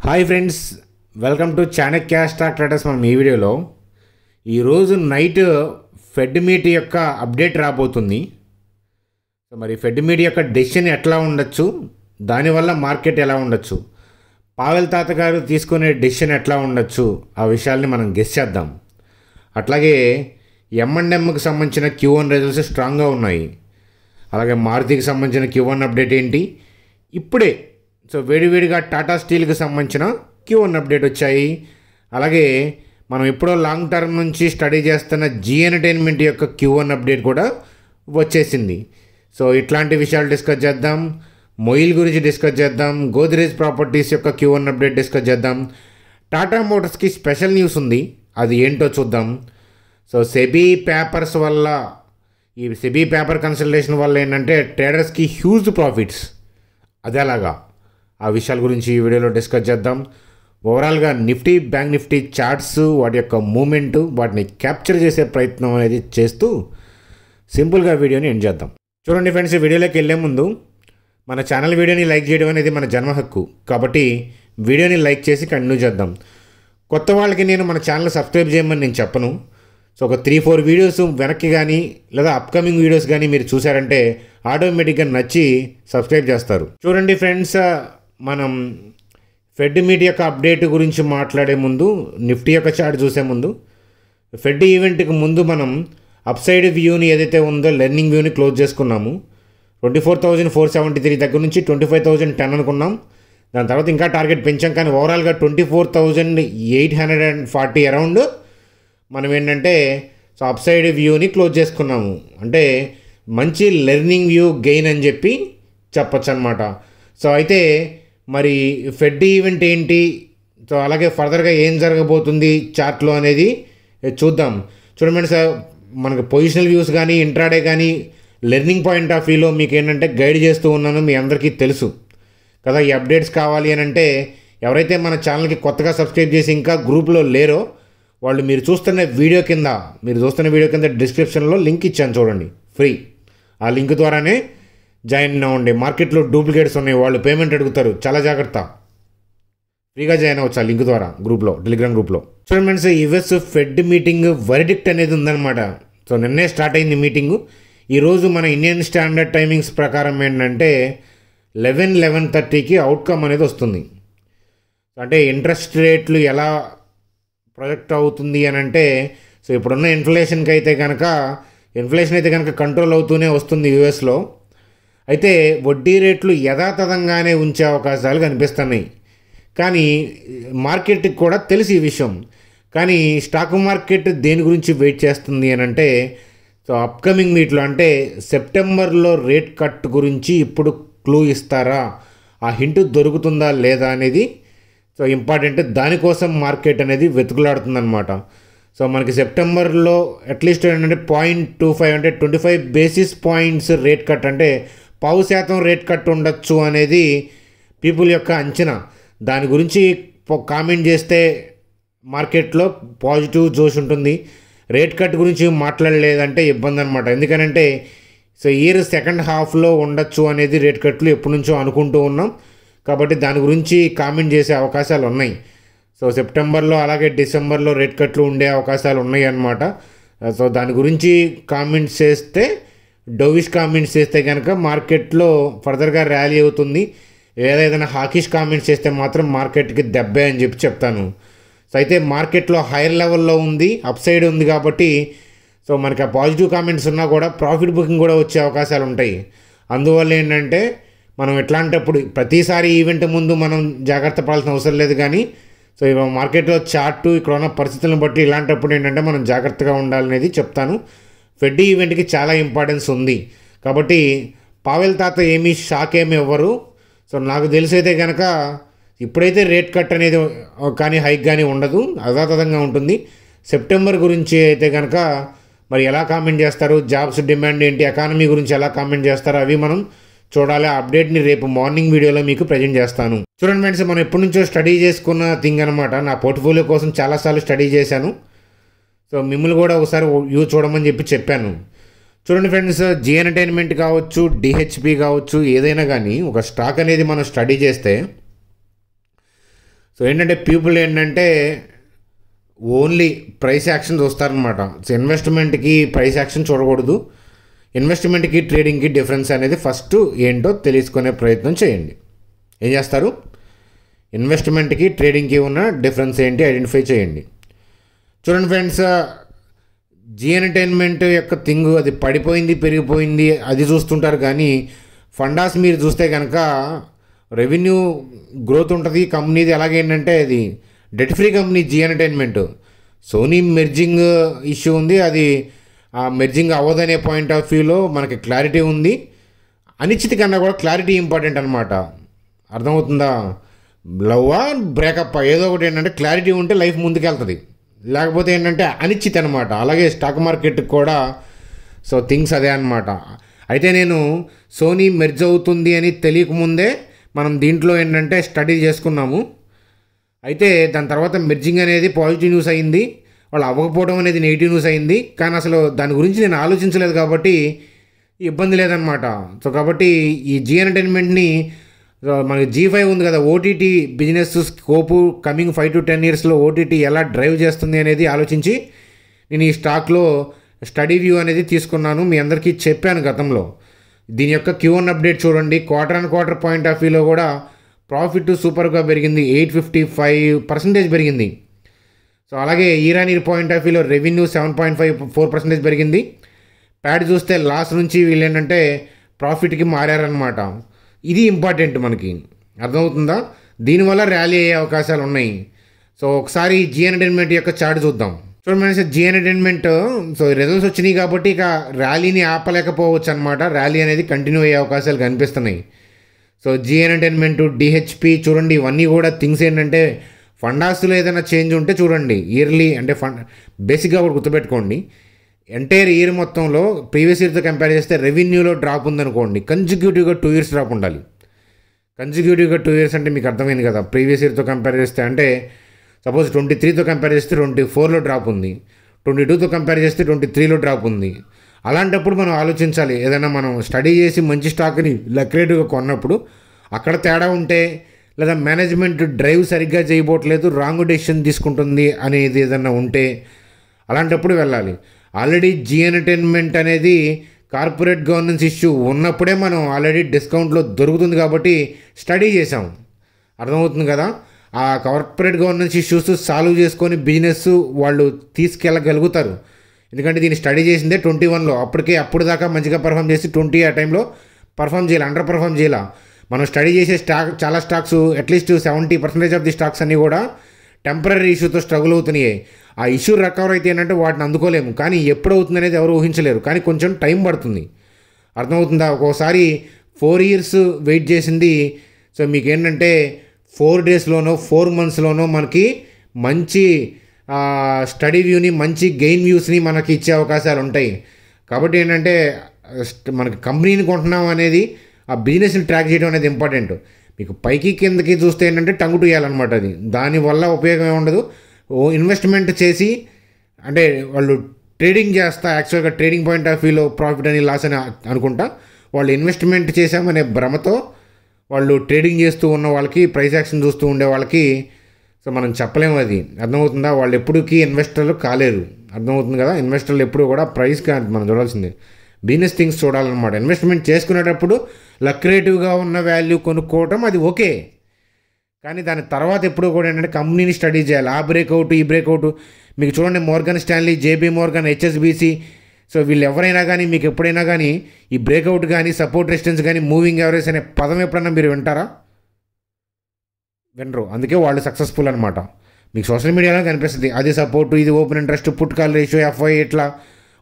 Hi friends, welcome to Chanakya stock traders. మనం ఈ వీడియోలో ఈరోజు నైట్ ఫెడ్ మీట్ యొక్క అప్డేట్ రాబోతుంది. సో మరి ఫెడ్ మీట్ యొక్క డెసిషన్ ఎట్లా ఉండొచ్చు, దానివల్ల మార్కెట్ ఎలా ఉండొచ్చు, పావెల్ తాత గారు తీసుకునే డెసిషన్ ఎట్లా ఉండొచ్చు, ఆ విషయాల్ని మనం గెస్ చేద్దాం. అట్లాగే M&Mకి సంబంధించిన Q1 రిజల్ట్స్ స్ట్రాంగ్గా ఉన్నాయి. అలాగే మారుతికి సంబంధించిన Q1 అప్డేట్ ఏంటి, ఇప్పుడే సో వేడివేడిగా టాటా స్టీల్కి సంబంధించిన Q1 అప్డేట్ వచ్చాయి. అలాగే మనం ఎప్పుడో లాంగ్ టర్మ్ నుంచి స్టడీ చేస్తున్న జీ ఎంటర్టైన్మెంట్ యొక్క Q1 అప్డేట్ కూడా వచ్చేసింది. సో ఇట్లాంటి విషయాలు డిస్కస్ చేద్దాం. మొయిల్ గురించి డిస్కస్ చేద్దాం. గోద్రేజ్ ప్రాపర్టీస్ యొక్క Q1 అప్డేట్ డిస్కస్ చేద్దాం. టాటా మోటార్స్కి స్పెషల్ న్యూస్ ఉంది, అది ఏంటో చూద్దాం. సో సెబీ పేపర్స్ వల్ల, ఈ సెబీ పేపర్ కన్సల్టేషన్ వల్ల ఏంటంటే ట్రేడర్స్కి హ్యూజ్ ప్రాఫిట్స్, అదేలాగా ఆ విషయాల గురించి ఈ వీడియోలో డిస్కస్ చేద్దాం. ఓవరాల్గా నిఫ్టీ, బ్యాంక్ నిఫ్టీ చార్ట్స్, వాటి యొక్క మూమెంటు, వాటిని క్యాప్చర్ చేసే ప్రయత్నం అనేది చేస్తూ సింపుల్గా వీడియోని ఎండ్ చేద్దాం. చూడండి ఫ్రెండ్స్, ఈ వీడియోలోకి వెళ్ళే ముందు మన ఛానల్ వీడియోని లైక్ చేయడం అనేది మన జన్మ హక్కు, కాబట్టి వీడియోని లైక్ చేసి కంటిన్యూ చేద్దాం. కొత్త వాళ్ళకి నేను మన ఛానల్ సబ్స్క్రైబ్ చేయమని నేను చెప్పను. సో ఒక 3-4 వీడియోస్ వెనక్కి కానీ లేదా అప్కమింగ్ వీడియోస్ కానీ మీరు చూసారంటే ఆటోమేటిక్గా నచ్చి సబ్స్క్రైబ్ చేస్తారు. చూడండి ఫ్రెండ్స్, మనం ఫెడ్ మీట్ యొక్క అప్డేట్ గురించి మాట్లాడే ముందు, నిఫ్టీ యొక్క చార్ట్ చూసే ముందు, ఫెడ్ ఈవెంట్కి ముందు మనం అప్సైడ్ వ్యూని ఏదైతే ఉందో లెర్నింగ్ వ్యూని క్లోజ్ చేసుకున్నాము. 24,473 దగ్గర నుంచి 25,010 అనుకున్నాం. దాని తర్వాత ఇంకా టార్గెట్ పెంచాం, కానీ ఓవరాల్గా 24,840 అరౌండ్ మనం ఏంటంటే సో అప్సైడ్ వ్యూని క్లోజ్ చేసుకున్నాము. అంటే మంచి లెర్నింగ్ వ్యూ గెయిన్ అని చెప్పి చెప్పచ్చు అనమాట. సో అయితే మరి ఫెడ్ ఈవెంట్ ఏంటి, సో అలాగే ఫర్దర్గా ఏం జరగబోతుంది చార్ట్లో అనేది చూద్దాం. చూడండి సార్, మనకు పొజిషనల్ వ్యూస్ కానీ ఇంట్రాడే కానీ లెర్నింగ్ పాయింట్ ఆఫ్ వ్యూలో మీకు ఏంటంటే గైడ్ చేస్తూ ఉన్నాను, మీ అందరికీ తెలుసు కదా. ఈ అప్డేట్స్ కావాలి అని అంటే ఎవరైతే మన ఛానల్కి కొత్తగా సబ్స్క్రైబ్ చేసి ఇంకా గ్రూప్లో లేరో వాళ్ళు మీరు చూస్తున్న వీడియో కింద డిస్క్రిప్షన్లో లింక్ ఇచ్చాను చూడండి, ఫ్రీ. ఆ లింక్ ద్వారానే జాయిన్ అవ్వండి. మార్కెట్లో డూప్లికేట్స్ ఉన్నాయి, వాళ్ళు పేమెంట్ అడుగుతారు, చాలా జాగ్రత్త. ఫ్రీగా జాయిన్ అవ్వచ్చు ఆ లింక్ ద్వారా గ్రూప్లో, టెలిగ్రామ్ గ్రూప్లో. చూడండి friends, US fed meeting verdict అనేది ఉందన్నమాట. సో నిన్నే స్టార్ట్ అయింది మీటింగు. ఈరోజు మన ఇండియన్ స్టాండర్డ్ టైమింగ్స్ ప్రకారం ఏంటంటే 11:30కి అవుట్కమ్ అనేది వస్తుంది. అంటే ఇంట్రెస్ట్ రేట్లు ఎలా ప్రొజెక్ట్ అవుతుంది అని అంటే, సో ఇప్పుడున్న ఇన్ఫ్లేషన్ అయితే కనుక కంట్రోల్ అవుతూనే వస్తుంది యూఎస్లో. అయితే వడ్డీ రేట్లు యథాతథంగానే ఉంచే అవకాశాలు కనిపిస్తున్నాయి. కానీ మార్కెట్కి కూడా తెలిసి ఈ విషయం, కానీ స్టాక్ మార్కెట్ దేని గురించి వెయిట్ చేస్తుంది అని అంటే, సో అప్కమింగ్ మీట్లో అంటే సెప్టెంబర్లో రేట్ కట్ గురించి ఇప్పుడు క్లూ ఇస్తారా, ఆ హింట్ దొరుకుతుందా లేదా అనేది సో ఇంపార్టెంట్. దానికోసం మార్కెట్ అనేది వెతుకులాడుతుందన్నమాట. సో మనకి సెప్టెంబర్లో అట్లీస్ట్ ఏంటంటే 0.25 అంటే 25 బేసిస్ పాయింట్స్ రేట్ కట్, అంటే 0.5% రేట్ కట్ ఉండొచ్చు అనేది పీపుల్ యొక్క అంచనా. దాని గురించి కామెంట్ చేస్తే మార్కెట్లో పాజిటివ్ జోష్ ఉంటుంది. రేట్ కట్ గురించి మాట్లాడలేదంటే ఇబ్బంది అనమాట. ఎందుకనంటే సో ఇయర్ సెకండ్ హాఫ్లో ఉండొచ్చు అనేది రేట్ కట్లు ఎప్పటి నుంచో అనుకుంటూ ఉన్నాం, కాబట్టి దాని గురించి కామెంట్ చేసే అవకాశాలు ఉన్నాయి. సో సెప్టెంబర్లో అలాగే డిసెంబర్లో రేట్ కట్లు ఉండే అవకాశాలు ఉన్నాయి అన్నమాట. సో దాని గురించి కామెంట్స్ చేస్తే, డోవిష్ కామెంట్స్ చేస్తే కనుక మార్కెట్లో ఫర్దర్గా ర్యాలీ అవుతుంది. ఏదైనా హాకిష్ కామెంట్స్ చేస్తే మాత్రం మార్కెట్కి దెబ్బే అని చెప్పి చెప్తాను. సో అయితే మార్కెట్లో హైయర్ లెవెల్లో ఉంది, అప్ సైడ్ ఉంది, కాబట్టి సో మనకి ఆ పాజిటివ్ కామెంట్స్ ఉన్నా కూడా ప్రాఫిట్ బుకింగ్ కూడా వచ్చే అవకాశాలు ఉంటాయి. అందువల్ల ఏంటంటే మనం ఎట్లాంటప్పుడు ప్రతిసారి ఈవెంట్ ముందు మనం జాగ్రత్త పడాల్సిన అవసరం లేదు. కానీ సో ఇవాళ మార్కెట్లో చార్టు ఇక్కడ ఉన్న పరిస్థితులను బట్టి ఇలాంటప్పుడు ఏంటంటే మనం జాగ్రత్తగా ఉండాలనేది చెప్తాను. ఫెడ్ ఈవెంట్కి చాలా ఇంపార్టెన్స్ ఉంది, కాబట్టి పావెల్ తాత ఏమీ షాక్ ఏమి ఇవ్వరు. సో నాకు తెలిసైతే కనుక ఇప్పుడైతే రేట్ కట్ అనేది కానీ హైక్ కానీ ఉండదు, యథాతథంగా ఉంటుంది. సెప్టెంబర్ గురించి అయితే కనుక మరి ఎలా కామెంట్ చేస్తారు, జాబ్స్ డిమాండ్ ఏంటి, ఎకానమీ గురించి ఎలా కామెంట్ చేస్తారు, అవి మనం చూడాలి. ఆ అప్డేట్ని రేపు మార్నింగ్ వీడియోలో మీకు ప్రజెంట్ చేస్తాను. చూడండి ఫ్రెండ్స్, మనం ఎప్పటి నుంచో స్టడీ చేసుకున్న థింగ్ అనమాట. నా పోర్ట్ఫోలియో కోసం చాలాసార్లు స్టడీ చేశాను. సో మిమ్మల్ని కూడా ఒకసారి వ్యూ చూడమని చెప్పాను. చూడండి ఫ్రెండ్స్, జీ ఎంటర్టైన్మెంట్ కావచ్చు, డిహెచ్పి కావచ్చు, ఏదైనా కానీ ఒక స్టాక్ అనేది మనం స్టడీ చేస్తే సో ఏంటంటే పీపుల్ ఏంటంటే ఓన్లీ ప్రైస్ యాక్షన్ చూస్తారనమాట. సో ఇన్వెస్ట్మెంట్కి ప్రైస్ యాక్షన్ చూడకూడదు. ఇన్వెస్ట్మెంట్కి ట్రేడింగ్కి డిఫరెన్స్ అనేది ఫస్ట్ ఏంటో తెలుసుకునే ప్రయత్నం చేయండి. ఏం చేస్తారు? ఇన్వెస్ట్మెంట్కి ట్రేడింగ్కి ఉన్న డిఫరెన్స్ ఏంటి ఐడెంటిఫై చేయండి. చూడండి ఫ్రెండ్స్, జీ ఎంటర్టైన్మెంట్ యొక్క థింగ్ అది పడిపోయింది పెరిగిపోయింది అది చూస్తుంటారు, కానీ ఫండాస్ మీరు చూస్తే కనుక రెవెన్యూ గ్రోత్ ఉంటుంది కంపెనీది. అలాగేంటంటే అది debt free company Zee entertainment. Sony merging issue ఉంది, అది ఆ మెర్జింగ్ అవ్వదనే పాయింట్ ఆఫ్ వ్యూలో మనకి క్లారిటీ ఉంది. అనిశ్చితి కన్నా కూడా క్లారిటీ ఇంపార్టెంట్ అనమాట. అర్థమవుతుందా? లవ్వా బ్రేకప్ ఏదో ఒకటి ఏంటంటే క్లారిటీ ఉంటే లైఫ్ ముందుకెళ్తుంది, లేకపోతే ఏంటంటే అనిశ్చితి అనమాట. అలాగే స్టాక్ మార్కెట్కి కూడా సో థింగ్స్ అదే అనమాట. అయితే నేను సోనీ మెర్జ్ అవుతుంది అని తెలియకముందే మనం దీంట్లో ఏంటంటే స్టడీ చేసుకున్నాము. అయితే దాని తర్వాత మెర్జింగ్ అనేది పాజిటివ్ న్యూస్ అయింది, వాళ్ళు అవ్వకపోవడం అనేది నెగిటివ్ న్యూస్ అయింది. కానీ అసలు దాని గురించి నేను ఆలోచించలేదు కాబట్టి ఇబ్బంది లేదనమాట. సో కాబట్టి ఈ జీ ఎంటర్టైన్మెంట్ని మనకి G5 ఉంది కదా, OTT business scope coming 5 to 10 yearsలో ఓటీటీ ఎలా డ్రైవ్ చేస్తుంది అనేది ఆలోచించి నేను ఈ స్టాక్లో స్టడీ వ్యూ అనేది తీసుకున్నాను. మీ అందరికీ చెప్పాను గతంలో. దీని యొక్క Q1 అప్డేట్ చూడండి. క్వార్టర్ పాయింట్ ఆఫ్ వ్యూలో కూడా ప్రాఫిట్ సూపర్గా పెరిగింది, 855% పెరిగింది. సో అలాగే ఇయర్ పాయింట్ ఆఫ్ వ్యూలో రెవెన్యూ 7.54% పెరిగింది. ప్యాడ్ చూస్తే లాస్ నుంచి వీళ్ళు ఏంటంటే ప్రాఫిట్కి మారారనమాట. ఇది ఇంపార్టెంట్ మనకి, అర్థమవుతుందా? దీనివల్ల ర్యాలీ అయ్యే అవకాశాలు ఉన్నాయి. సో ఒకసారి జీ ఎంటర్టైన్మెంట్ యొక్క చార్ట్ చూద్దాం. చూడండి, జీ ఎంటర్టైన్మెంట్ సో రిజల్ట్స్ వచ్చినాయి కాబట్టి ఇక ర్యాలీని ఆపలేకపోవచ్చు అనమాట. ర్యాలీ అనేది కంటిన్యూ అయ్యే అవకాశాలు కనిపిస్తున్నాయి. సో జీ ఎంటర్టైన్మెంట్, డిహెచ్పి చూడండి, ఇవన్నీ కూడా థింగ్స్ ఏంటంటే ఫండాస్లో ఏదైనా చేంజ్ ఉంటే చూడండి. ఇయర్లీ అంటే బేసిక్గా కూడా గుర్తుపెట్టుకోండి, ఎంటైర్ ఇయర్ మొత్తంలో ప్రీవియస్ ఇయర్తో కంపేర్ చేస్తే రెవెన్యూలో డ్రాప్ ఉందనుకోండి, కన్సిక్యూటివ్గా 2 years డ్రాప్ ఉండాలి. కన్సిక్యూటివ్గా 2 years అంటే మీకు అర్థమైంది కదా. ప్రీవియస్ ఇయర్తో కంపేర్ చేస్తే అంటే సపోజ్ 23తో కంపేర్ చేస్తే 24లో డ్రాప్ ఉంది, 22తో కంపేర్ చేస్తే 23లో డ్రాప్ ఉంది. అలాంటప్పుడు మనం ఆలోచించాలి, ఏదైనా మనం స్టడీ చేసి మంచి స్టాక్ని లక్రేటివ్గా కొన్నప్పుడు అక్కడ తేడా ఉంటే, లేదా మేనేజ్మెంట్ డ్రైవ్ సరిగ్గా చేయబోట్లేదు, రాంగ్ డెసిషన్ తీసుకుంటుంది అనేది ఏదైనా ఉంటే అలాంటప్పుడు వెళ్ళాలి. ఆల్రెడీ జీ ఎంటర్టైన్మెంట్ అనేది కార్పొరేట్ గవర్నెన్స్ ఇష్యూ ఉన్నప్పుడే మనం ఆల్రెడీ డిస్కౌంట్లో దొరుకుతుంది కాబట్టి స్టడీ చేసాం. అర్థమవుతుంది కదా. ఆ కార్పొరేట్ గవర్నెన్స్ ఇష్యూస్ సాల్వ్ చేసుకొని బిజినెస్ వాళ్ళు తీసుకెళ్ళగలుగుతారు. ఎందుకంటే దీన్ని స్టడీ చేసిందే 21లో. అప్పుడు దాకా మంచిగా పర్ఫామ్ చేసి 20 ఆ టైంలో పర్ఫామ్ చేయాలి, అండర్ పర్ఫామ్ చేయాలి. మనం స్టడీ చేసే చాలా stocks at least 70% of the stocks అన్నీ కూడా టెంపరీ ఇష్యూతో స్ట్రగుల్ అవుతున్నాయి. ఆ ఇష్యూ రికవర్ అయితే ఏంటంటే వాటిని అందుకోలేము, కానీ ఎప్పుడు అవుతుంది అనేది ఎవరు ఊహించలేరు, కానీ కొంచెం టైం పడుతుంది. అర్థమవుతుందా? ఒక్కోసారి 4 years వెయిట్ చేసింది సో మీకు ఏంటంటే 4 daysలోనో 4 monthsలోనో మనకి మంచి స్టడీ వ్యూని, మంచి గెయిన్ వ్యూస్ని మనకి ఇచ్చే అవకాశాలు ఉంటాయి. కాబట్టి ఏంటంటే మనకి కంపెనీని కొంటున్నాం అనేది, ఆ బిజినెస్ని ట్రాక్ చేయడం అనేది ఇంపార్టెంట్. మీకు పైకి కిందకి చూస్తే ఏంటంటే టంగు టూయాలన్నమాట. అది దానివల్ల ఉపయోగం ఏముండదు. ఇన్వెస్ట్మెంట్ చేసి అంటే వాళ్ళు ట్రేడింగ్ చేస్తా, యాక్చువల్గా ట్రేడింగ్ పాయింట్ ఆఫ్ వ్యూలో ప్రాఫిట్ అని లాస్ అని అనుకుంటా, వాళ్ళు ఇన్వెస్ట్మెంట్ చేసామనే భ్రమతో వాళ్ళు ట్రేడింగ్ చేస్తూ ఉన్న వాళ్ళకి, ప్రైస్ యాక్షన్ చూస్తూ ఉండే వాళ్ళకి సో మనం చెప్పలేము. అది అర్థమవుతుందా? వాళ్ళు ఎప్పటికీ ఇన్వెస్టర్లు కాలేరు. అర్థమవుతుంది కదా. ఇన్వెస్టర్లు ఎప్పుడు కూడా ప్రైస్ కాదు మనం చూడాల్సింది, బిజినెస్ థింగ్స్ చూడాలన్నమాట. ఇన్వెస్ట్మెంట్ చేసుకునేటప్పుడు లక్రేటివ్గా ఉన్న వాల్యూ కొనుక్కోవటం అది ఓకే, కానీ దాని తర్వాత ఎప్పుడు కూడా ఏంటంటే కంపెనీని స్టడీ చేయాలి. ఆ బ్రేక్అవుట్ ఈ బ్రేక్అవుట్ మీకు చూడండి, Morgan Stanley, JB Morgan, HSBC so వీళ్ళు ఎవరైనా కానీ మీకు ఎప్పుడైనా కానీ ఈ బ్రేక్అవుట్ కానీ సపోర్ట్ రెసిస్టెన్స్ కానీ మూవింగ్ యావరేజ్ అనే పదం ఎప్పుడన్నా మీరు వింటారా? వినరు. అందుకే వాళ్ళు సక్సెస్ఫుల్ అనమాట. మీకు సోషల్ మీడియాలో కనిపిస్తుంది అది సపోర్టు, ఇది open interest, put call ratio, FI, ఇట్లా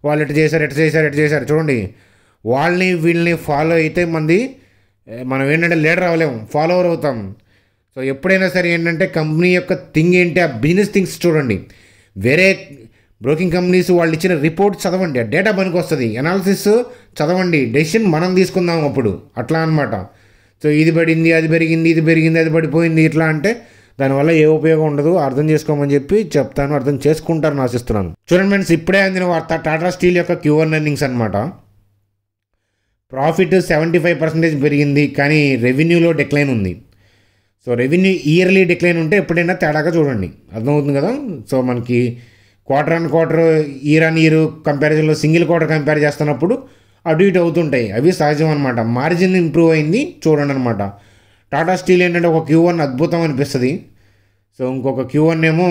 వాళ్ళు ఎట్లా చేశారు చూడండి. వాళ్ళని వీళ్ళని ఫాలో అయితే మనం ఏంటంటే లీడర్ అవ్వలేము, ఫాలోవర్ అవుతాం. సో ఎప్పుడైనా సరే ఏంటంటే కంపెనీ యొక్క థింగ్ ఏంటి, ఆ బిజినెస్ థింగ్స్ చూడండి. వేరే బ్రోకింగ్ కంపెనీస్ వాళ్ళు ఇచ్చిన రిపోర్ట్ చదవండి, ఆ డేటా పనికి వస్తుంది, అనాలిసిస్ చదవండి, డెసిషన్ మనం తీసుకుందాం అప్పుడు, అట్లా అనమాట. సో ఇది పడింది, అది పెరిగింది, ఇది పెరిగింది, అది పడిపోయింది, ఇట్లా అంటే దానివల్ల ఏ ఉపయోగం ఉండదు. అర్థం చేసుకోమని చెప్పి చెప్తాను, అర్థం చేసుకుంటారని ఆశిస్తున్నాను. చూడండి ఫ్రెండ్స్, ఇప్పుడే అందిన వార్త టాటా స్టీల్ యొక్క Q1 ఎర్నింగ్స్ అనమాట. ప్రాఫిట్ 75% పెరిగింది, కానీ రెవెన్యూలో డిక్లైన్ ఉంది. సో రెవెన్యూ ఇయర్లీ డిక్లైన్ ఉంటే ఎప్పుడైనా తేడాగా చూడండి, అర్థమవుతుంది కదా. సో మనకి quarter on quarter, year on year కంపారిజన్లో సింగిల్ క్వార్టర్ కంపేర్ చేస్తున్నప్పుడు అటు ఇటు అవుతుంటాయి, అవి సహజం అనమాట. మార్జిన్ ఇంప్రూవ్ అయింది చూడండి అనమాట. టాటా స్టీల్ ఏంటంటే ఒక Q1 అద్భుతం అనిపిస్తుంది, సో ఇంకొక Q1 ఏమో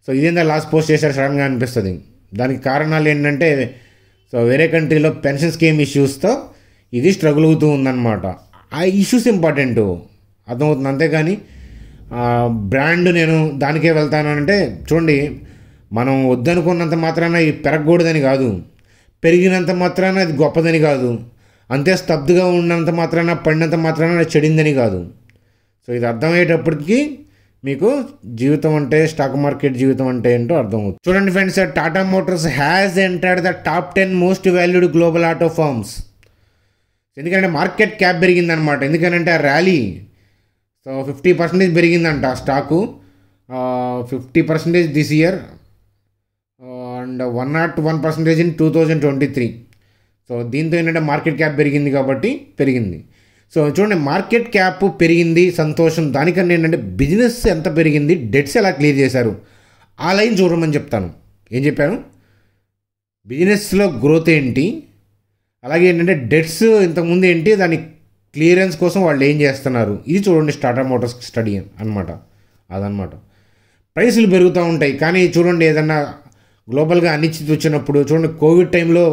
సో ఇదేందా లాస్ట్ పోస్ట్ చేశారు సడన్గా అనిపిస్తుంది. దానికి కారణాలు ఏంటంటే సో వేరే కంట్రీలో పెన్షన్ స్కీమ్ ఇష్యూస్తో ఇది స్ట్రగుల్ అవుతూ ఉందన్నమాట. ఆ ఇష్యూస్ ఇంపార్టెంట్, అర్థమవుతుంది. అంతేగాని బ్రాండ్ నేను దానికే వెళ్తాను అంటే చూడండి, మనం వద్దనుకున్నంత మాత్రాన ఇది పెరగకూడదని కాదు, పెరిగినంత మాత్రాన అది గొప్పదని కాదు, అంతే స్తబ్దుగా ఉన్నంత మాత్రాన పడినంత మాత్రాన అది చెడిందని కాదు. సో ఇది అర్థమయ్యేటప్పటికి మీకు జీవితం అంటే, స్టాక్ మార్కెట్ జీవితం అంటే ఏంటో అర్థమవుతుంది. చూడండి friends, Tata Motors has entered the top 10 most valued global auto firms. ఎందుకంటే మార్కెట్ క్యాప్ పెరిగిందనమాట. ఎందుకంటే ఆ ర్యాలీ సో 50% పెరిగిందంట stock, 50% this year and 101% in 2023. So దీంతో ఏంటంటే మార్కెట్ క్యాప్ పెరిగింది కాబట్టి పెరిగింది. సో చూడండి, మార్కెట్ క్యాప్ పెరిగింది సంతోషం, దానికన్నా ఏంటంటే బిజినెస్ ఎంత పెరిగింది, డెట్స్ ఎలా క్లియర్ చేశారు ఆ లైన్ చూడమని చెప్తాను. ఏం చెప్పాను, బిజినెస్లో గ్రోత్ ఏంటి, అలాగే ఏంటంటే డెట్స్ ఇంతకుముందు ఏంటి, దాని క్లియరెన్స్ కోసం వాళ్ళు ఏం చేస్తున్నారు, ఇది చూడండి టాటా మోటార్స్ స్టడీ అనమాట. అదనమాట. ప్రైసులు పెరుగుతూ ఉంటాయి కానీ చూడండి, ఏదన్నా గ్లోబల్గా అనిశ్చితి వచ్చినప్పుడు చూడండి, కోవిడ్ టైంలో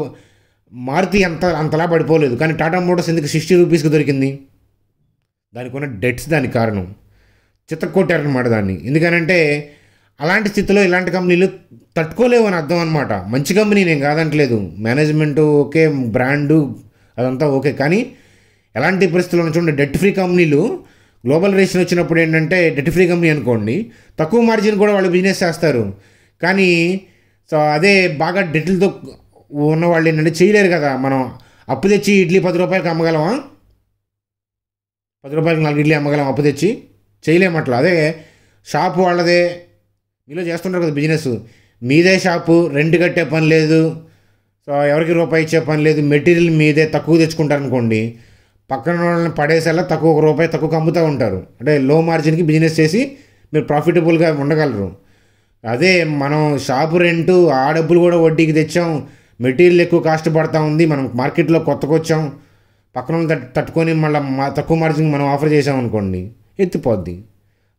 మారుతి అంతలా పడిపోలేదు, కానీ టాటా మోటార్స్ ఎందుకు 60 రూపీస్కి దొరికింది, దానికి ఉన్న డెట్స్ దానికి కారణం. చిత్తకొట్టారనమాట దాన్ని. ఎందుకనంటే అలాంటి స్థితిలో ఇలాంటి కంపెనీలు తట్టుకోలేవు అని అర్థం అనమాట. మంచి కంపెనీ నేను కాదంటలేదు, మేనేజ్మెంటు ఓకే, బ్రాండు అదంతా ఓకే, కానీ ఎలాంటి పరిస్థితుల్లో చూడండి, డెట్ ఫ్రీ కంపెనీలు గ్లోబల్ రేషన్ వచ్చినప్పుడు ఏంటంటే డెట్ ఫ్రీ కంపెనీ అనుకోండి, తక్కువ మార్జిన్ కూడా వాళ్ళు బిజినెస్ చేస్తారు, కానీ సో అదే బాగా డెట్లతో ఉన్నవాళ్ళు ఏంటంటే చేయలేరు కదా. మనం అప్పు తెచ్చి ఇడ్లీ 10 రూపాయలకి అమ్మగలమా, 10 రూపాయలకి 4 ఇడ్లీ అమ్మగలం అప్పు తెచ్చి, చేయలేము అట్లా. అదే షాపు వాళ్ళదే, మీలో చేస్తుంటారు కదా బిజినెస్, మీదే షాపు, రెంట్ కట్టే పని లేదు, సో ఎవరికి రూపాయి ఇచ్చే పని లేదు, మెటీరియల్ మీదే, తక్కువ తెచ్చుకుంటారనుకోండి, పక్కన వాళ్ళని పడేసేలా తక్కువ రూపాయి తక్కువకి అమ్ముతూ ఉంటారు. అంటే లో మార్జిన్కి బిజినెస్ చేసి మీరు ప్రాఫిటబుల్గా ఉండగలరు. అదే మనం షాపు రెంటు ఆ డబ్బులు కూడా వడ్డీకి తెచ్చాం, మెటీరియల్ ఎక్కువ కాస్ట్ పడతా ఉంది, మనం మార్కెట్లో కొత్తగా వచ్చాం, పక్కన తట్టుకొని మళ్ళీ తక్కువ మార్జిన్ మనం ఆఫర్ చేసాం అనుకోండి, ఎత్తిపోద్ది.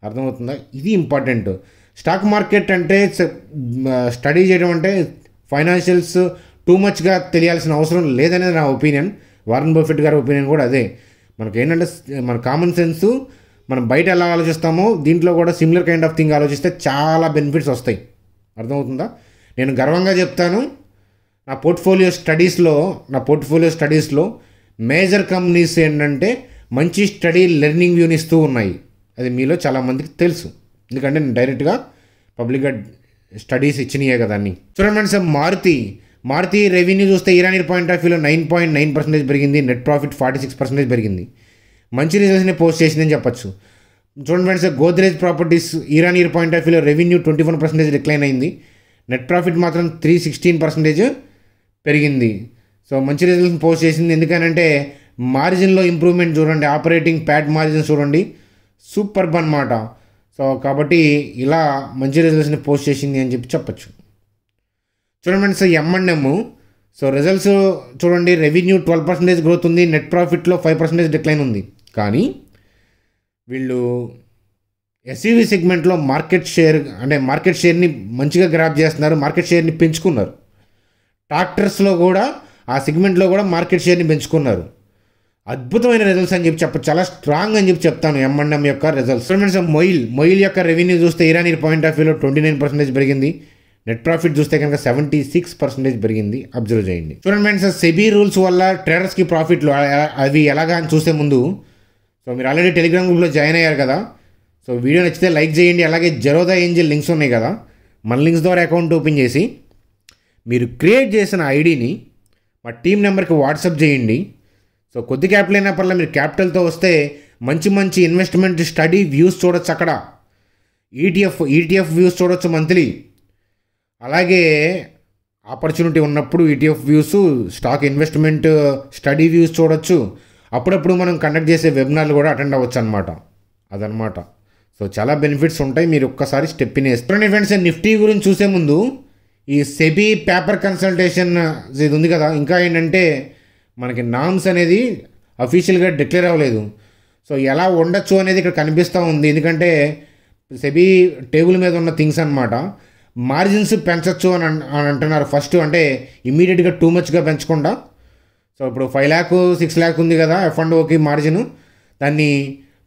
అర్థమవుతుందా? ఇది ఇంపార్టెంట్. స్టాక్ మార్కెట్ అంటే స్టడీ చేయడం అంటే ఫైనాన్షియల్స్ టూ మచ్గా తెలియాల్సిన అవసరం లేదనేది నా ఒపీనియన్. వారన్ బఫెట్ గారి ఒపీనియన్ కూడా అదే. మనకి ఏంటంటే మన కామన్ సెన్సు, మనం బయట ఎలా ఆలోచిస్తామో దీంట్లో కూడా సిమిలర్ కైండ్ ఆఫ్ థింగ్ ఆలోచిస్తే చాలా బెనిఫిట్స్ వస్తాయి. అర్థమవుతుందా? నేను గర్వంగా చెప్తాను, నా పోర్ట్ఫోలియో స్టడీస్లో మేజర్ కంపెనీస్ ఏంటంటే మంచి స్టడీ లెర్నింగ్ వ్యూని ఇస్తూ ఉన్నాయి. అది మీలో చాలామందికి తెలుసు, ఎందుకంటే నేను డైరెక్ట్గా పబ్లిక్గా స్టడీస్ ఇచ్చినాయే కదా అన్నీ. చూడండి ఫ్రెండ్స్, మారుతి రెవెన్యూ చూస్తే ఇరానీ పాయింట్ ఆఫ్ వ్యూలో 9.9% పెరిగింది, నెట్ ప్రాఫిట్ 46% పెరిగింది. మంచి రిజల్ట్స్ని పోస్ట్ చేసిందని చెప్పచ్చు. చూడండి friends, Godrej properties Irani point of వ్యూలో రెవెన్యూ 21% డిక్లైన్ అయింది, నెట్ ప్రాఫిట్ మాత్రం 316% పెరిగింది. సో మంచి రిజల్ట్స్ని పోస్ట్ చేసింది. ఎందుకనంటే మార్జిన్లో ఇంప్రూవ్మెంట్ చూడండి, ఆపరేటింగ్ ప్యాట్ మార్జిన్ చూడండి, సూపర్బ్ అన్నమాట. సో కాబట్టి ఇలా మంచి రిజల్ట్స్ని పోస్ట్ చేసింది అని చెప్పచ్చు. చూడండి ఫ్రెండ్స్, M&M సో రిజల్ట్స్ చూడండి, రెవెన్యూ 12% గ్రోత్ ఉంది, నెట్ ప్రాఫిట్లో 5% డిక్లైన్ ఉంది. కానీ వీళ్ళు ఎస్యూవీ సెగ్మెంట్లో మార్కెట్ షేర్ని మంచిగా గ్రాప్ చేస్తున్నారు, మార్కెట్ షేర్ని పెంచుకున్నారు. ట్రాక్టర్స్లో కూడా ఆ సెగ్మెంట్లో కూడా మార్కెట్ షేర్ని పెంచుకున్నారు. అద్భుతమైన రిజల్ట్స్ అని చెప్పచ్చు, చాలా స్ట్రాంగ్ అని చెప్తాను M&M యొక్క రిజల్ట్స్. ఫ్రెండ్స్, మొయిల్ యొక్క రెవెన్యూ చూస్తే ఇరానీ పాయింట్ ఆఫ్ వ్యూలో 29% పెరిగింది, నెట్ ప్రాఫిట్ చూస్తే కనుక 76% పెరిగింది. అబ్జర్వ్ చేయండి. చూడండి ఫ్రెండ్స్, సెబీ రూల్స్ వల్ల ట్రేడర్స్కి ప్రాఫిట్లు అవి ఎలాగా అని చూసే ముందు, సో మీరు ఆల్రెడీ టెలిగ్రామ్ గ్రూప్లో జాయిన్ అయ్యారు కదా, సో వీడియో నచ్చితే లైక్ చేయండి. అలాగే జెరోదా ఏంజల్ లింక్స్ ఉన్నాయి కదా, మన లింక్స్ ద్వారా అకౌంట్ ఓపెన్ చేసి మీరు క్రియేట్ చేసిన ఐడిని మా టీం నెంబర్కి వాట్సాప్ చేయండి. సో కొద్ది క్యాపిటల్ అయినా పర్లేదు, మీరు క్యాపిటల్తో వస్తే మంచి ఇన్వెస్ట్మెంట్ స్టడీ వ్యూస్ చూడొచ్చు. అక్కడ ఈటీఎఫ్ వ్యూస్ చూడొచ్చు మంత్లీ. అలాగే ఆపర్చునిటీ ఉన్నప్పుడు ETF views, stock investment study views చూడొచ్చు. అప్పుడప్పుడు మనం కండక్ట్ చేసే వెబినార్లు కూడా అటెండ్ అవ్వచ్చు అనమాట. అదనమాట. సో చాలా బెనిఫిట్స్ ఉంటాయి, మీరు ఒక్కసారి స్టెప్ ఇన్ వేస్తారు. ఫ్రెండ్స్, నిఫ్టీ గురించి చూసే ముందు ఈ సెబీ పేపర్ కన్సల్టేషన్ ఇది ఉంది కదా, ఇంకా ఏంటంటే మనకి నామ్స్ అనేది అఫీషియల్గా డిక్లేర్ అవ్వలేదు. సో ఎలా ఉండొచ్చు అనేది ఇక్కడ కనిపిస్తూ ఉంది. ఎందుకంటే సెబీ టేబుల్ మీద ఉన్న థింగ్స్ అనమాట. మార్జిన్స్ పెంచవచ్చు అని అంటున్నారు ఫస్ట్, అంటే ఇమీడియట్గా టూ మచ్గా పెంచకుండా. సో ఇప్పుడు 5 lakh 6 lakh ఉంది కదా F&Oకి మార్జిన్, దాన్ని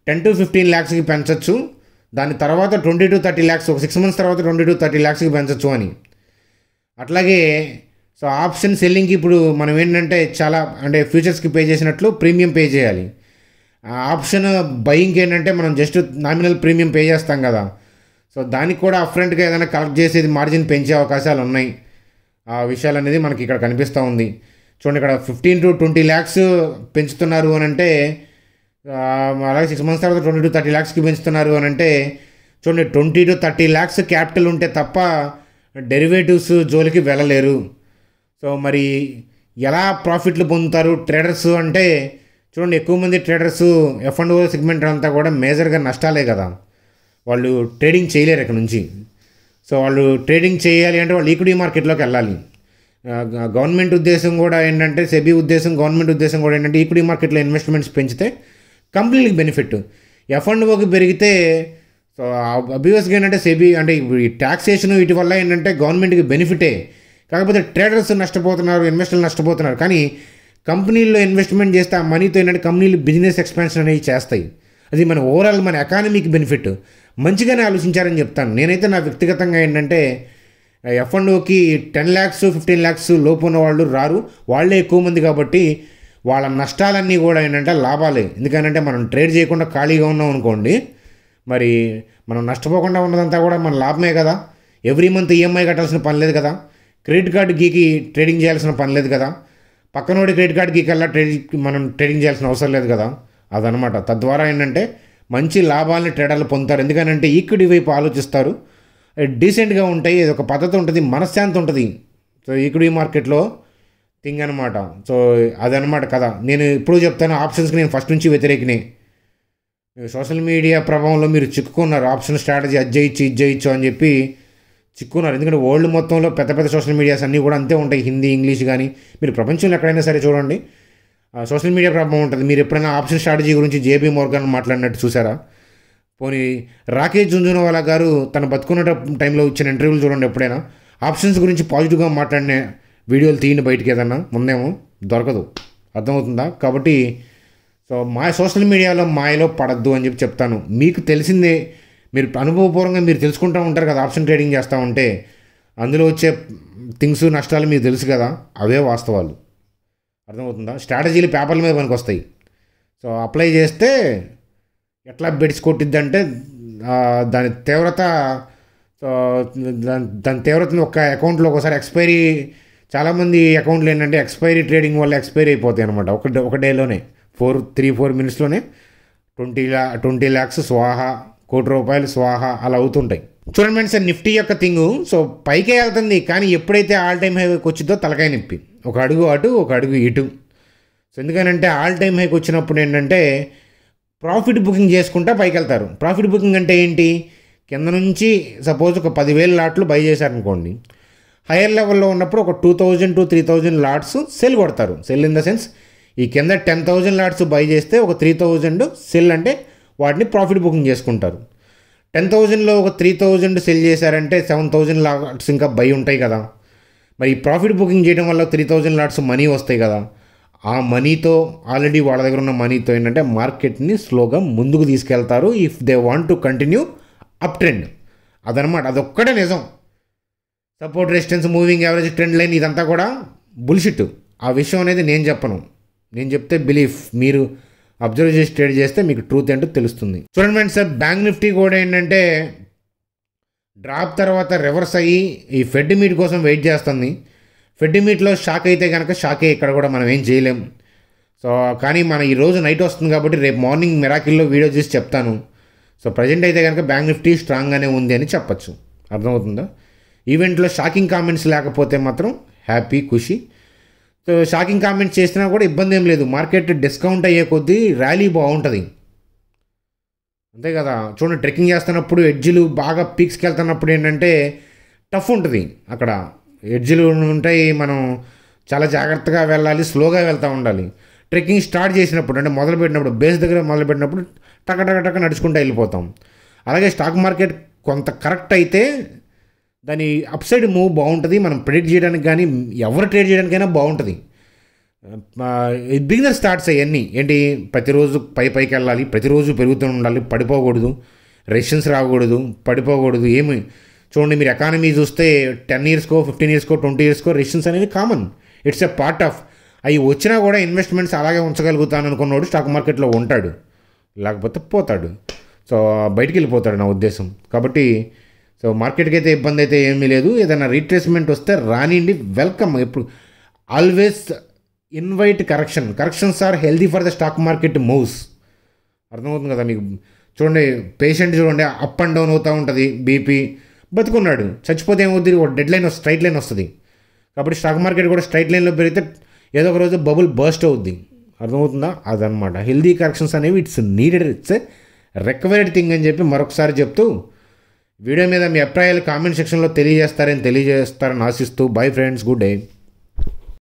10 to 15 lakhsకి పెంచవచ్చు. దాని తర్వాత 20 to 30 lakhs, ఒక 6 months తర్వాత 20 to 30 lakhsకి పెంచవచ్చు అని. అట్లాగే సో ఆప్షన్ సెల్లింగ్కి ఇప్పుడు మనం ఏంటంటే చాలా అంటే ఫ్యూచర్స్కి పే చేసినట్లు ప్రీమియం పే చేయాలి. ఆప్షన్ బయింగ్కి ఏంటంటే మనం జస్ట్ నామినల్ ప్రీమియం పే చేస్తాం కదా, సో దానికి కూడా అప్ఫ్రంట్గా ఏదైనా కలెక్ట్ చేసేది మార్జిన్ పెంచే అవకాశాలు ఉన్నాయి. ఆ విషయాలు అనేది మనకి ఇక్కడ కనిపిస్తూ ఉంది. చూడండి, ఇక్కడ 15 to 20 lakhs పెంచుతున్నారు అని అంటే, అలాగే 6 months తర్వాత 20 to 30 lakhsకి పెంచుతున్నారు అని అంటే, చూడండి 20 to 30 lakhs క్యాపిటల్ ఉంటే తప్ప డెరివేటివ్స్ జోలికి వెళ్ళలేరు. సో మరి ఎలా ప్రాఫిట్లు పొందుతారు ట్రేడర్స్ అంటే, చూడండి ఎక్కువ మంది ట్రేడర్స్ F&O సెగ్మెంట్ అంతా కూడా మేజర్గా నష్టాలే కదా, వాళ్ళు ట్రేడింగ్ చేయలేరు ఇక్కడ నుంచి. సో వాళ్ళు ట్రేడింగ్ చేయాలి అంటే వాళ్ళు ఈక్విటీ మార్కెట్లోకి వెళ్ళాలి. గవర్నమెంట్ ఉద్దేశం కూడా ఏంటంటే, సెబీ ఉద్దేశం, గవర్నమెంట్ ఉద్దేశం కూడా ఏంటంటే ఈక్విటీ మార్కెట్లో ఇన్వెస్ట్మెంట్స్ పెంచితే కంపెనీలకు బెనిఫిట్, F&Oకి పెరిగితే సో అబ్వియస్గా ఏంటంటే సెబీ అంటే ఈ ట్యాక్సేషన్ వీటి వల్ల ఏంటంటే గవర్నమెంట్కి బెనిఫిటే. కాకపోతే ట్రేడర్స్ నష్టపోతున్నారు, ఇన్వెస్టర్లు నష్టపోతున్నారు. కానీ కంపెనీల్లో ఇన్వెస్ట్మెంట్ చేస్తే ఆ మనీతో ఏంటంటే కంపెనీలు బిజినెస్ ఎక్స్పాన్షన్ అనేవి చేస్తాయి. అది మన ఓవరాల్ మన ఎకానమీకి బెనిఫిట్. మంచిగానే ఆలోచించారని చెప్తాను నేనైతే. నా వ్యక్తిగతంగా ఏంటంటే F&Oకి 10 lakhs 15 lakhs లోపు ఉన్న వాళ్ళు రారు, వాళ్ళే ఎక్కువ మంది. కాబట్టి వాళ్ళ నష్టాలన్నీ కూడా ఏంటంటే లాభాలే. ఎందుకంటే మనం ట్రేడ్ చేయకుండా ఖాళీగా ఉన్నాం అనుకోండి, మరి మనం నష్టపోకుండా ఉన్నదంతా కూడా మన లాభమే కదా. ఎవ్రీ మంత్ ఈఎంఐ కట్టాల్సిన పని లేదు కదా, క్రెడిట్ కార్డు గీకి ట్రేడింగ్ చేయాల్సిన పని లేదు కదా, పక్కనోడి క్రెడిట్ కార్డు గీకల్లా మనం ట్రేడింగ్ చేయాల్సిన అవసరం లేదు కదా. అదనమాట. తద్వారా ఏంటంటే మంచి లాభాలని ట్రేడర్లు పొందుతారు. ఎందుకంటే ఈక్విటీ వైపు ఆలోచిస్తారు, డీసెంట్గా ఉంటాయి, ఇది ఒక పద్ధతి ఉంటుంది, మనశ్శాంతి ఉంటుంది. సో ఈక్విటీ మార్కెట్లో థింగ్ అనమాట. సో అదనమాట కదా. నేను ఇప్పుడు చెప్తాను, ఆప్షన్స్కి నేను ఫస్ట్ నుంచి వ్యతిరేకినే. సోషల్ మీడియా ప్రభావంలో మీరు చిక్కుకున్నారు, ఆప్షన్ స్ట్రాటజీ అది చేయొచ్చు అని చెప్పి చిక్కున్నారు. ఎందుకంటే వరల్డ్ మొత్తంలో పెద్ద పెద్ద సోషల్ మీడియాస్ అన్నీ కూడా అంతే ఉంటాయి, హిందీ, ఇంగ్లీష్ కానీ. మీరు ప్రపంచంలో ఎక్కడైనా సరే చూడండి, సోషల్ మీడియా ప్రభావం ఉంటుంది. మీరు ఎప్పుడైనా ఆప్షన్ స్ట్రాటజీ గురించి JP Morgan మాట్లాడినట్టు చూసారా? పోనీ రాకేష్ జుంజునవాలా గారు తన బతుకున్న టైంలో ఇచ్చిన ఇంటర్వ్యూలు చూడండి, ఎప్పుడైనా ఆప్షన్స్ గురించి పాజిటివ్గా మాట్లాడిన వీడియోలు తీయండి బయటికి, ఏదన్నా ముందేమో దొరకదు. అర్థమవుతుందా? కాబట్టి సో సోషల్ మీడియాలో మాయలో పడద్దు అని చెప్పి చెప్తాను. మీకు తెలిసిందే, మీరు అనుభవపూర్వకంగా మీరు తెలుసుకుంటూ ఉంటారు కదా, ఆప్షన్ ట్రేడింగ్ చేస్తూ ఉంటే అందులో వచ్చే థింగ్స్ నష్టాలు మీకు తెలుసు కదా, అవే వాస్తవాలు. అర్థమవుతుందా? స్ట్రాటజీలు పేపర్ల మీద మనకు వస్తాయి. సో అప్లై చేస్తే ఎట్లా బెడ్స్ కొట్టిద్ది అంటే దాని తీవ్రత, సో దాని తీవ్రతను ఒక అకౌంట్లో ఒకసారి ఎక్స్పైరీ, చాలామంది అకౌంట్లు ఏంటంటే ఎక్స్పైరీ ట్రేడింగ్ వల్ల ఎక్స్పైరీ అయిపోతాయి అనమాట. ఒక డేలోనే 4 minutesలోనే 20 lakhs స్వాహా, ₹1,00,00,000 స్వాహా అలా అవుతుంటాయి. చూడండి సార్, నిఫ్టీ యొక్క థింగు సో పైకే వెళ్తుంది, కానీ ఎప్పుడైతే ఆల్ టైమ్ హైకి వచ్చిందో తలకాయ నొప్పి, ఒక అడుగు అటు ఒక అడుగు ఇటు. సో ఎందుకనంటే ఆల్ టైమ్ హైకి వచ్చినప్పుడు ఏంటంటే ప్రాఫిట్ బుకింగ్ చేసుకుంటా పైకి వెళ్తారు. ప్రాఫిట్ బుకింగ్ అంటే ఏంటి? కింద నుంచి సపోజ్ ఒక 10,000 లాట్లు బై చేశారనుకోండి, హైయర్ లెవెల్లో ఉన్నప్పుడు ఒక 2,000 to 3,000 లాట్స్ సెల్ కొడతారు. సెల్ ఇన్ ద సెన్స్, ఈ కింద 10,000 లాట్స్ బై చేస్తే ఒక 3,000 సెల్, అంటే వాటిని ప్రాఫిట్ బుకింగ్ చేసుకుంటారు. 10,000లో ఒక 3,000 సెల్ చేశారంటే 7,000 లాట్స్ ఇంకా బై ఉంటాయి కదా. మరి ఈ ప్రాఫిట్ బుకింగ్ చేయడం వల్ల 3,000 లాట్స్ మనీ వస్తాయి కదా. ఆ మనీతో, ఆల్రెడీ వాళ్ళ దగ్గర ఉన్న మనీతో ఏంటంటే మార్కెట్ని స్లోగా ముందుకు తీసుకెళ్తారు, if they want to continue up trend. అదనమాట, అదొక్కటే నిజం. Support, resistance, moving average, trend line ఇదంతా కూడా బుల్షిట్. ఆ విషయం అనేది నేను చెప్పను, నేను చెప్తే బిలీఫ్, మీరు అబ్జర్వ్ చేసి ట్రేడ్ చేస్తే మీకు ట్రూత్ ఏంటో తెలుస్తుంది. చూడండి ఫ్రెండ్స్, సార్ బ్యాంక్ నిఫ్టీ కూడా ఏంటంటే డ్రాప్ తర్వాత రివర్స్ అయ్యి ఈ ఫెడ్ మీట్ కోసం వెయిట్ చేస్తుంది. ఫెడ్ మీట్లో షాక్ అయితే కనుక షాకే, ఇక్కడ కూడా మనం ఏం చేయలేం. సో కానీ మన ఈరోజు నైట్ వస్తుంది కాబట్టి రేపు మార్నింగ్ మిరాకిల్లో వీడియో చేసి చెప్తాను. సో ప్రజెంట్ అయితే కనుక బ్యాంక్ నిఫ్టీ స్ట్రాంగ్గానే ఉంది అని చెప్పచ్చు. అర్థమవుతుందా? ఈవెంట్లో షాకింగ్ కామెంట్స్ లేకపోతే మాత్రం హ్యాపీ, ఖుషి. సో షాకింగ్ కామెంట్స్ చేసినా కూడా ఇబ్బంది ఏం లేదు, మార్కెట్ డిస్కౌంట్ అయ్యే కొద్దీ ర్యాలీ బాగుంటుంది. అంతే కదా. చూడండి ట్రెక్కింగ్ చేస్తున్నప్పుడు ఎడ్జ్లు బాగా పీక్స్కి వెళ్తున్నప్పుడు ఏంటంటే టఫ్ ఉంటుంది అక్కడ. ఎడ్జ్లు ఉంటాయి, మనం చాలా జాగ్రత్తగా వెళ్ళాలి, స్లోగా వెళ్తూ ఉండాలి. ట్రెక్కింగ్ స్టార్ట్ చేసినప్పుడు అంటే మొదలుపెట్టినప్పుడు బేస్ దగ్గర మొదలుపెట్టినప్పుడు టక టక టక నడుచుకుంటూ వెళ్ళిపోతాం. అలాగే స్టాక్ మార్కెట్ కొంత కరెక్ట్ అయితే దాని అప్ సైడ్ మూవ్ బాగుంటుంది. మనం ప్రిడిక్ట్ చేయడానికి కానీ ఎవరు ట్రేడ్ చేయడానికైనా బాగుంటుంది. బిగినర్ స్టార్ట్స్ అవన్నీ ఏంటి, ప్రతిరోజు పైకి వెళ్ళాలి, ప్రతిరోజు పెరుగుతూ ఉండాలి, పడిపోకూడదు, రెసిషన్స్ రాకూడదు, పడిపోకూడదు. ఏమి చూడండి, మీరు ఎకానమీ చూస్తే 10 ఇయర్స్కో 15 ఇయర్స్కో 20 ఇయర్స్కో రెసిషన్స్ అనేవి common. It's a part of. అవి వచ్చినా కూడా ఇన్వెస్ట్మెంట్స్ అలాగే ఉంచగలుగుతాను అనుకున్నవాడు స్టాక్ మార్కెట్లో ఉంటాడు, లేకపోతే పోతాడు. సో బయటికి వెళ్ళిపోతాడు నా ఉద్దేశం. కాబట్టి సో మార్కెట్కి అయితే ఇబ్బంది అయితే ఏమీ లేదు. ఏదైనా రీట్రేస్మెంట్ వస్తే రానివ్వండి, వెల్కమ్. ఎప్పుడు always invite corrections are healthy for the stock market moves. అర్థమవుతుంది కదా మీకు. చూడండి పేషెంట్ చూడండి, అప్ అండ్ డౌన్ అవుతూ ఉంటుంది బీపీ, బతుకున్నాడు, చచ్చిపోతే ఏమవుతుంది, ఒక డెడ్ లైన్ స్ట్రైట్ లైన్ వస్తుంది. కాబట్టి స్టాక్ మార్కెట్ కూడా స్ట్రైట్ లైన్లో పెరిగితే ఏదో ఒక రోజు బబుల్ బర్స్ట్ అవుద్ది. అర్థమవుతుందా? అదనమాట హెల్దీ కరెక్షన్స్ అనేవి it's needed, it's a required thing అని చెప్పి మరొకసారి చెప్తూ, వీడియో మీద మీ అభిప్రాయాలు కామెంట్ సెక్షన్లో తెలియజేస్తారని ఆశిస్తూ, బై ఫ్రెండ్స్, గుడ్ డే.